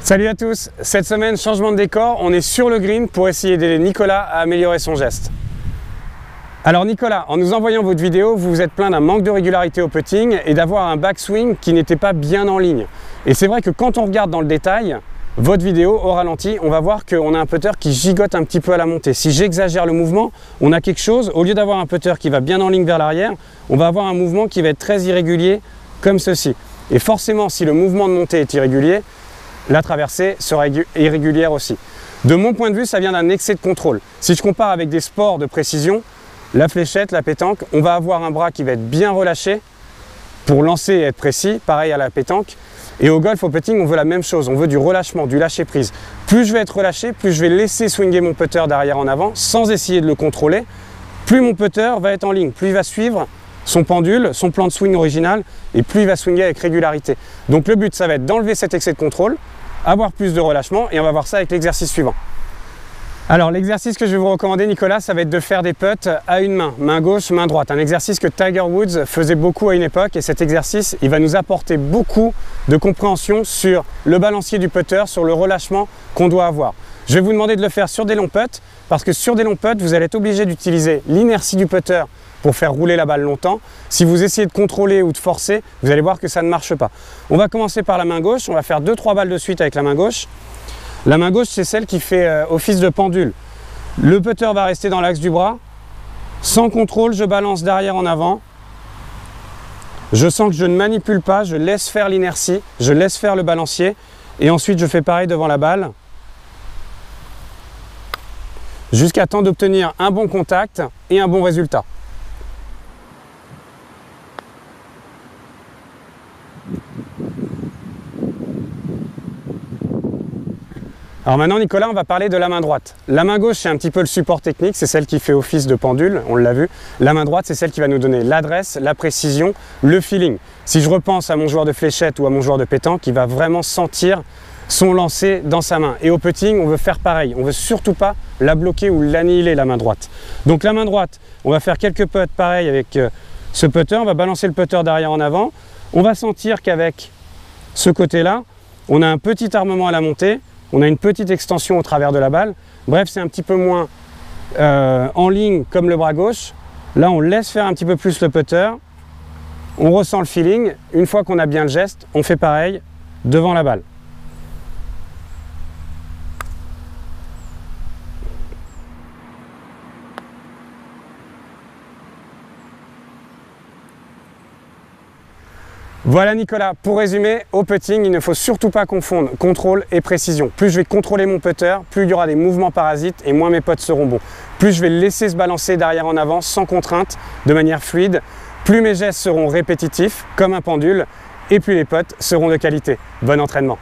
Salut à tous, cette semaine changement de décor, on est sur le green pour essayer d'aider Nicolas à améliorer son geste. Alors Nicolas, en nous envoyant votre vidéo, vous vous êtes plaint d'un manque de régularité au putting et d'avoir un backswing qui n'était pas bien en ligne. Et c'est vrai que quand on regarde dans le détail, votre vidéo au ralenti, on va voir qu'on a un putter qui gigote un petit peu à la montée. Si j'exagère le mouvement, on a quelque chose, au lieu d'avoir un putter qui va bien en ligne vers l'arrière, on va avoir un mouvement qui va être très irrégulier comme ceci. Et forcément, si le mouvement de montée est irrégulier, la traversée sera irrégulière aussi. De mon point de vue, ça vient d'un excès de contrôle. Si je compare avec des sports de précision, la fléchette, la pétanque, on va avoir un bras qui va être bien relâché pour lancer et être précis, pareil à la pétanque. Et au golf, au putting, on veut la même chose, on veut du relâchement, du lâcher prise. Plus je vais être relâché, plus je vais laisser swinger mon putter d'arrière en avant sans essayer de le contrôler, plus mon putter va être en ligne, plus il va suivre son pendule, son plan de swing original, et plus il va swinger avec régularité. Donc le but, ça va être d'enlever cet excès de contrôle, avoir plus de relâchement, et on va voir ça avec l'exercice suivant. Alors l'exercice que je vais vous recommander, Nicolas, ça va être de faire des putts à une main, main gauche, main droite. Un exercice que Tiger Woods faisait beaucoup à une époque, et cet exercice, il va nous apporter beaucoup de compréhension sur le balancier du putter, sur le relâchement qu'on doit avoir. Je vais vous demander de le faire sur des longs putts, parce que sur des longs putts, vous allez être obligé d'utiliser l'inertie du putter pour faire rouler la balle longtemps. Si vous essayez de contrôler ou de forcer, vous allez voir que ça ne marche pas. On va commencer par la main gauche, on va faire 2-3 balles de suite avec la main gauche. La main gauche, c'est celle qui fait office de pendule. Le putter va rester dans l'axe du bras. Sans contrôle, je balance d'arrière en avant. Je sens que je ne manipule pas, je laisse faire l'inertie, je laisse faire le balancier. Et ensuite, je fais pareil devant la balle. Jusqu'à temps d'obtenir un bon contact et un bon résultat. Alors maintenant Nicolas, on va parler de la main droite. La main gauche, c'est un petit peu le support technique, c'est celle qui fait office de pendule, on l'a vu. La main droite, c'est celle qui va nous donner l'adresse, la précision, le feeling. Si je repense à mon joueur de fléchette ou à mon joueur de pétanque, il va vraiment sentir son lancer dans sa main. Et au putting, on veut faire pareil. On veut surtout pas la bloquer ou l'annihiler, la main droite. Donc la main droite, on va faire quelques putts pareil avec ce putter. On va balancer le putter d'arrière en avant. On va sentir qu'avec ce côté-là, on a un petit armement à la montée. On a une petite extension au travers de la balle. Bref, c'est un petit peu moins en ligne comme le bras gauche. Là, on laisse faire un petit peu plus le putter. On ressent le feeling. Une fois qu'on a bien le geste, on fait pareil devant la balle. Voilà Nicolas, pour résumer, au putting, il ne faut surtout pas confondre contrôle et précision. Plus je vais contrôler mon putter, plus il y aura des mouvements parasites et moins mes putts seront bons. Plus je vais le laisser se balancer d'arrière en avant sans contrainte, de manière fluide, plus mes gestes seront répétitifs, comme un pendule, et plus les putts seront de qualité. Bon entraînement!